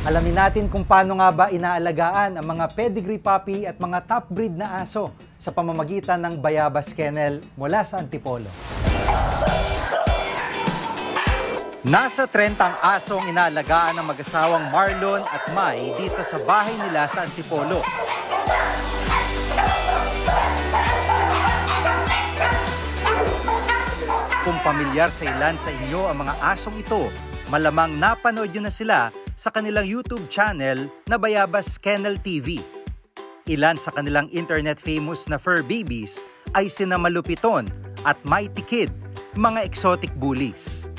Alamin natin kung paano nga ba inaalagaan ang mga pedigree puppy at mga top breed na aso sa pamamagitan ng Bayabas Kennel mula sa Antipolo. Nasa 30 asong inaalagaan ng mag-asawang Marlon at Mai dito sa bahay nila sa Antipolo. Kung pamilyar sa ilan sa inyo ang mga asong ito, malamang napanood nyo na sila sa kanilang YouTube channel na Bayabas Kennel TV. Ilan sa kanilang internet famous na fur babies ay sina Malupiton at Mighty Kid, mga exotic bullies.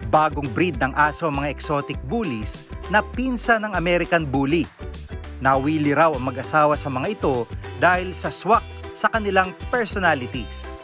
Bagong breed ng aso mga exotic bullies na pinsa ng American Bully. Nawili raw ang mag-asawa sa mga ito dahil sa swak sa kanilang personalities.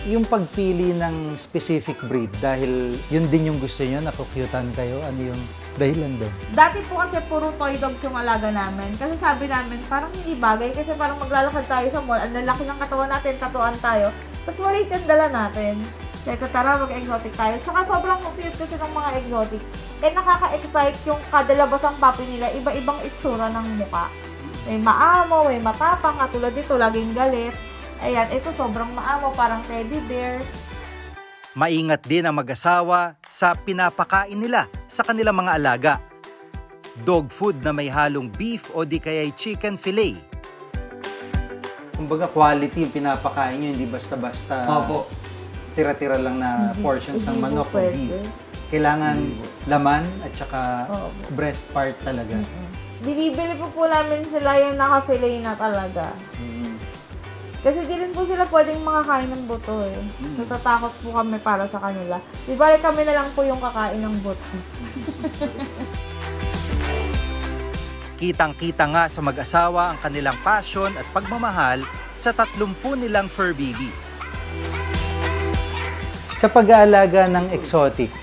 Yung pagpili ng specific breed, dahil yun din yung gusto nyo, nakukyutan kayo, ano yung dahilan doon? Dati po kasi puro toy dogs yung alaga namin. Kasi sabi namin, parang hindi bagay. Kasi parang maglalakad tayo sa mall, ang lalaki ng katawan natin, tatuan tayo. Tapos maliit yung dala natin. Kaya tara, mag-exotic tayo. Saka sobrang cute kasi ng mga exotic. Kaya nakaka-excite yung kadalabasang puppy nila, iba-ibang itsura ng muka. May maamo, may matapang, katulad dito, laging galit. Ayan, ito sobrang maamo, parang teddy bear. Maingat din ang mag-asawa sa pinapakain nila sa kanilang mga alaga. Dog food na may halong beef o di kaya'y chicken fillet. Kumbaga quality yung pinapakain nyo, hindi basta-basta tira-tira lang na portions ng manok o beef. Kailangan laman at saka breast part talaga. Binibili po namin sila yung naka-fillet na talaga. Kasi di rin po sila pwedeng makakain ng buto eh. Natatakot po kami para sa kanila. Di balik kami na lang po yung kakain ng buto. Kitang-kita nga sa mag-asawa ang kanilang passion at pagmamahal sa 30 nilang fur babies. Sa pag-aalaga ng exotic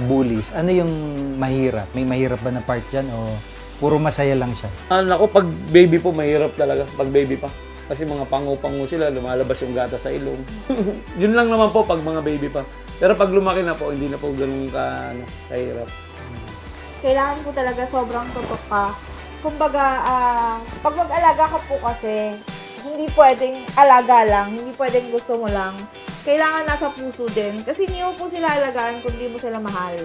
bullies, ano yung mahirap? May mahirap ba na part dyan o puro masaya lang siya? Ako, pag baby po, mahirap talaga. Pag baby pa. Kasi mga pangu-pangu sila, lumalabas yung gata sa ilong. Yun lang naman po pag mga baby pa. Pero pag lumaki na po, hindi na po ganun kahirap. Kailangan po talaga sobrang tutok ka. Kumbaga, pag mag-alaga ka po kasi, hindi pwedeng alaga lang, hindi pwedeng gusto mo lang. Kailangan nasa puso din. Kasi hindi mo po sila alagaan kung hindi mo sila mahal.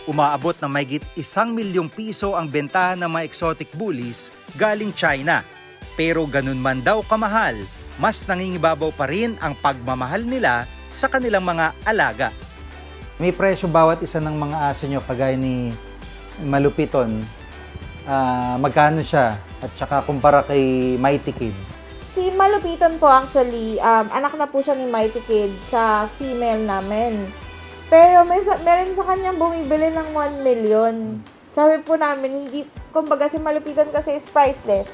Umaabot ng mahigit 1 milyong piso ang bentahan ng mga exotic bullies galing China. Pero ganun man daw kamahal, mas nangingibabaw pa rin ang pagmamahal nila sa kanilang mga alaga. May presyo bawat isa ng mga aso nyo, kagaya ni Malupiton. Magkano siya? At saka kumpara kay Mighty Kid. Si Malupiton po actually, anak na po siya ni Mighty Kid sa female namin. Pero meron sa kanyang bumibili ng 1 million. Sabi po namin, hindi, kumbaga si Malupiton kasi is priceless.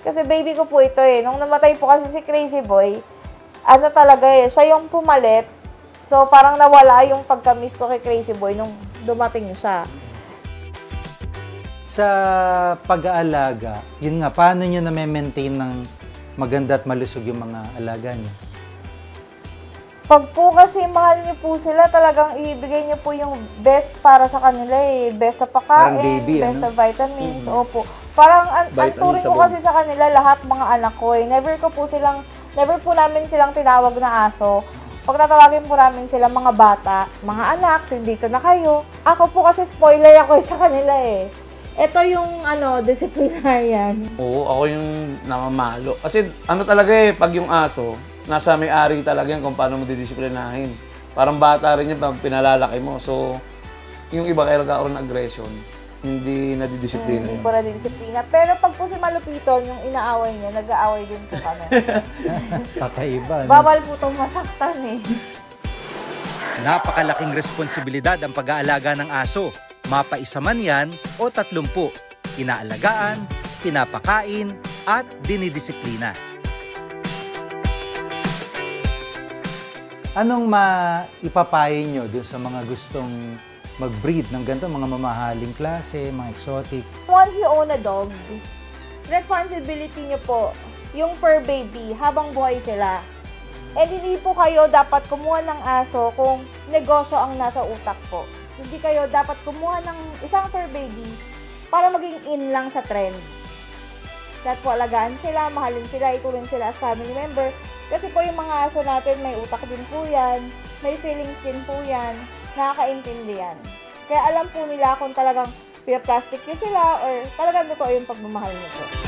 Kasi baby ko po ito eh. Nung namatay po kasi si Crazy Boy, ano talaga eh, siya yung pumalit. So parang nawala yung pagka-miss ko kay Crazy Boy nung dumating siya. Sa pag-aalaga, yun nga, paano nyo na-maintain ng maganda at malusog yung mga alaga nyo? Pag po kasi mahal niyo po sila, talagang ibibigay niyo po yung best para sa kanila eh. Best sa pagkain, baby, best sa vitamins, opo. Parang ang turing ko kasi sa kanila lahat mga anak ko eh. Never po namin silang tinawag na aso. Pag tatawagin po namin sila mga bata, mga anak, dito na kayo. Ako po kasi spoiler ako sa kanila eh. Ito yung disciplinarian. Oo, ako yung namamalo. Kasi talaga eh, pag yung aso, nasa may-ari talaga yan kung paano mo didisiplinahin. Parang bata rin yan pag pinalalaki mo. So, yung iba kaya nagkakaroon ng aggression, hindi nadidisiplina. Hindi po nadidisiplina. Pero pag po si Malupiton, yung inaaway niya, nag-aaway din po kami. Kakaiba. Bawal po itong masaktan eh. Napakalaking responsibilidad ang pag-aalaga ng aso. Mapaisa man yan o 30. Inaalagaan, pinapakain, at dinidisiplina. Anong maipapayo nyo dun sa mga gustong mag-breed ng ganito, mga mamahaling klase, mga exotic? Once you own a dog, responsibility nyo po, yung fur baby, habang buhay sila. And hindi po kayo dapat kumuha ng aso kung negosyo ang nasa utak po. Hindi kayo dapat kumuha ng isang fur baby para maging in lang sa trend. Dapat po alagaan sila, mahalin sila, ituloy sila as family member. Kasi po yung mga aso natin, may utak din po yan, may feelings din po yan, nakakaintindi yan. Kaya alam po nila kung talagang plastic nyo sila or talagang totoo yung pagmamahal nyo po.